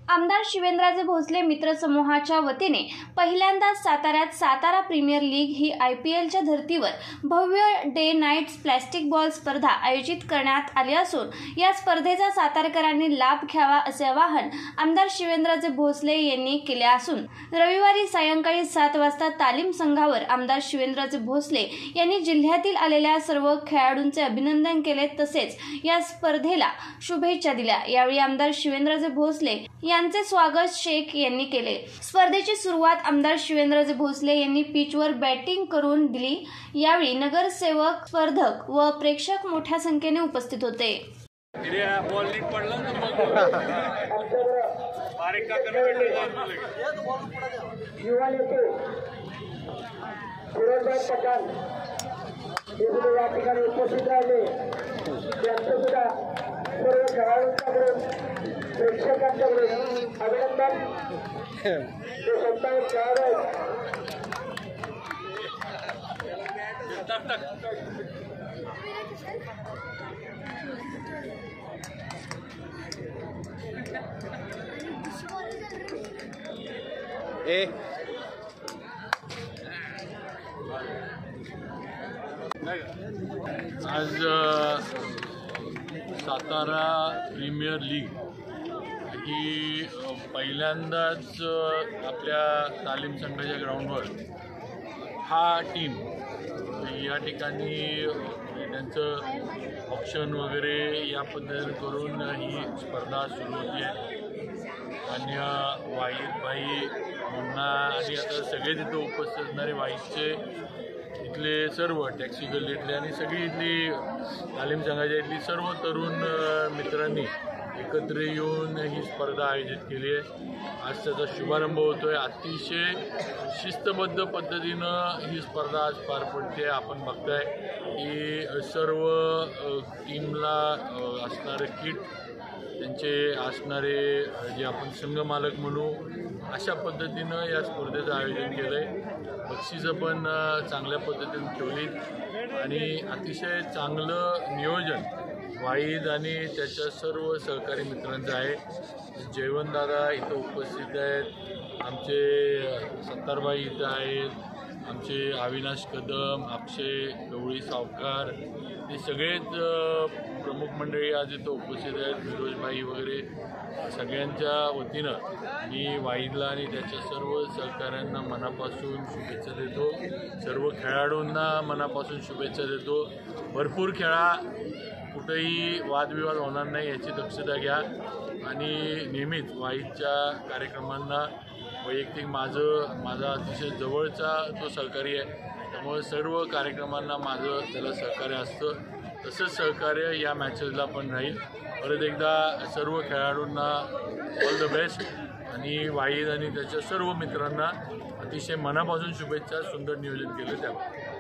आमदार शिवेंद्रराजे भोसले मित्र समूहाच्या वतीने पहिल्यांदाच साताऱ्यात सातारा प्रीमियर लीग ही IPLच्या धर्तीवर भव्य डे नाईट प्लास्टिक बॉल स्पर्धा आयोजित करण्यात आली असून या स्पर्धेचा सातारकरांनी लाभ घ्यावा असे आवाहन आमदार शिवेंद्रराजे भोसले यांनी केले असून रविवारी सायंकाळी 7 वाजता तालीम संघावर आमदार शिवेंद्रराजे भोसले यांनी जिल्ह्यातील आलेल्या सर्व खेळाडूंचे अभिनंदन केले तसेच या स्पर्धेला शुभेच्छा दिल्या। यावेळी आमदार शिवेंद्रराजे भोसले यांचे स्वागत शेख यांनी केले। स्पर्धेची सुरुवात आमदार शिवेंद्रराजे भोसले यांनी पिचवर बॅटिंग करून दिली। यावेळी नगरसेवक, स्पर्धक व प्रेक्षक मोठ्या संख्येने उपस्थित होते। सर्व खेळाडूंच्याकडून प्रेक्षकांच्याकडून अभिनंदन। ते स्वतः खेळाडू आज सातारा प्रीमियर लीग ही पहिल्यांदाच आपल्या तालीम संघाच्या ग्राउंडवर हा टीम या ठिकाणी त्यांचं ऑप्शन वगैरे या पद्धतीने करून ही स्पर्धा सुरू होती आहे। आणि वाईदभाई मुन्ना आणि आता सगळे तिथे उपस्थित असणारे वाईदचे इथले सर्व टॅक्सी गल्लीतले आणि सगळी इथली तालीम संघाच्या इथली सर्व तरुण मित्रांनी एकत्र येऊन ही स्पर्धा आयोजित केली आहे। आज त्याचा शुभारंभ होतो आहे। अतिशय शिस्तबद्ध पद्धतीनं ही स्पर्धा आज पार पडते। आपण बघताय की सर्व टीमला असणारे किट, त्यांचे असणारे जे आपण संघमालक म्हणू अशा पद्धतीनं या स्पर्धेचं आयोजन केलं आहे। बक्षिसं पण चांगल्या पद्धतीने ठेवलीत आणि अतिशय चांगलं नियोजन वाईद आणि त्याच्या सर्व सहकारी मित्रांचं आहे। जयवंतदादा इथं उपस्थित आहेत, आमचे सत्तारबाई इथं आहेत, आमचे अविनाश कदम, अक्षय गवळी सावकार, हे सगळेच प्रमुख मंडळी आज इथं उपस्थित आहेत। फिरोजबाई वगैरे सगळ्यांच्या वतीनं मी वाईदला आणि त्याच्या सर्व सहकाऱ्यांना मनापासून शुभेच्छा देतो। सर्व खेळाडूंना मनापासून शुभेच्छा देतो। भरपूर खेळा, कुठेही वादविवाद होणार नाही याची दक्षता घ्या आणि नेहमीच वाईदच्या कार्यक्रमांना वैयक्तिक माझा अतिशय जवळचा तो सहकारी आहे, त्यामुळे सर्व कार्यक्रमांना माझं त्याला सहकार्य असतं। तसंच सहकार्य या मॅचेसला पण राहील। परत एकदा सर्व खेळाडूंना ऑल द बेस्ट आणि वाईद आणि त्याच्या सर्व मित्रांना अतिशय मनापासून शुभेच्छा। सुंदर नियोजन केलं त्यामुळे